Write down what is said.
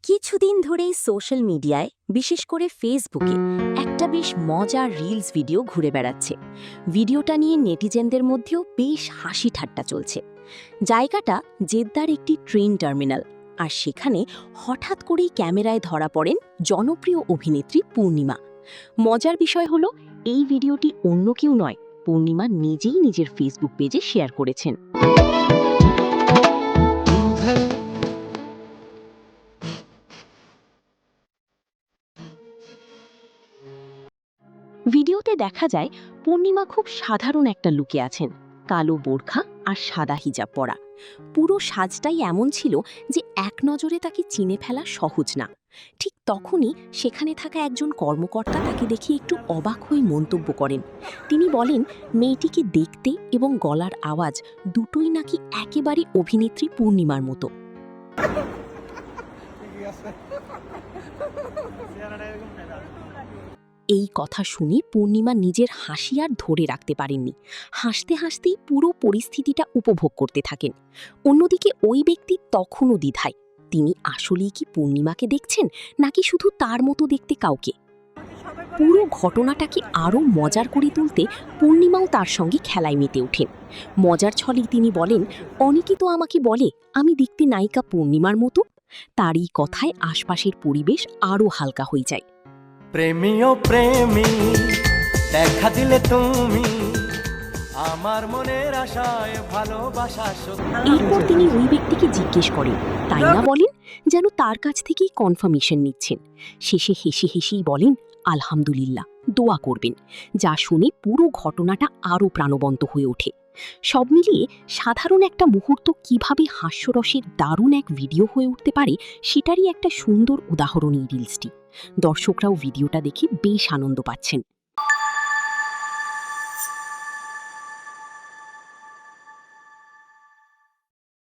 কিছুদিন ধরেই সোশ্যাল মিডিয়ায় বিশেষ করে ফেসবুকে একটা বেশ মজার রিলস ভিডিও ঘুরে বেড়াচ্ছে। ভিডিওটা নিয়ে নেটিজেনদের মধ্যেও বেশ হাসি ঠাট্টা চলছে। জায়গাটা জেদ্দার একটি ট্রেন টার্মিনাল, আর সেখানে হঠাৎ করেই ক্যামেরায় ধরা পড়েন জনপ্রিয় অভিনেত্রী পূর্ণিমা। মজার বিষয় হলো, এই ভিডিওটি অন্য কেউ নয়, পূর্ণিমা নিজেই নিজের ফেসবুক পেজে শেয়ার করেছেন। ভিডিওতে দেখা যায় পূর্ণিমা খুব সাধারণ একটা লুকে আছেন, কালো বোরখা আর সাদা হিজাব পরা। পুরো সাজটাই এমন ছিল যে এক নজরে তাকে চিনে ফেলা সহজ না। ঠিক তখনই সেখানে থাকা একজন কর্মকর্তা তাকে দেখে একটু অবাক হয়ে মন্তব্য করেন। তিনি বলেন, মেয়েটিকে দেখতে এবং গলার আওয়াজ দুটোই নাকি একেবারে অভিনেত্রী পূর্ণিমার মতো। এই কথা শুনে পূর্ণিমা নিজের হাসি আর ধরে রাখতে পারেননি। হাসতে হাসতেই পুরো পরিস্থিতিটা উপভোগ করতে থাকেন। অন্যদিকে ওই ব্যক্তি তখনও দ্বিধায়, তিনি আসলেই কি পূর্ণিমাকে দেখছেন নাকি শুধু তার মতো দেখতে কাউকে। পুরো ঘটনাটাকে আরও মজার করে তুলতে পূর্ণিমাও তার সঙ্গে খেলায় মেতে ওঠেন। মজার ছলে তিনি বলেন, অনেকে তো আমাকে বলে আমি দেখতে নায়িকা পূর্ণিমার মতো। তার এই কথায় আশপাশের পরিবেশ আরও হালকা হয়ে যায়। প্রেমী ও প্রেমী দেখা দিলে তুমি আমার মনের আশায় ভালোবাসা। এরপর তিনি ওই ব্যক্তিকে জিজ্ঞেস করেন, তাই না বলেন, যেন তার কাছ থেকেই কনফার্মেশন নিচ্ছেন। শেষে হেসে হেসেই বলেন, আলহামদুলিল্লাহ, দোয়া করবেন। যা শুনে পুরো ঘটনাটা আরও প্রাণবন্ত হয়ে ওঠে। সব মিলিয়ে সাধারণ একটা মুহূর্ত কিভাবে হাস্যরসের দারুণ এক ভিডিও হয়ে উঠতে পারে, সেটারই একটা সুন্দর উদাহরণ এই রিলসটি। দর্শকরাও ভিডিওটা দেখে বেশ আনন্দ পাচ্ছেন।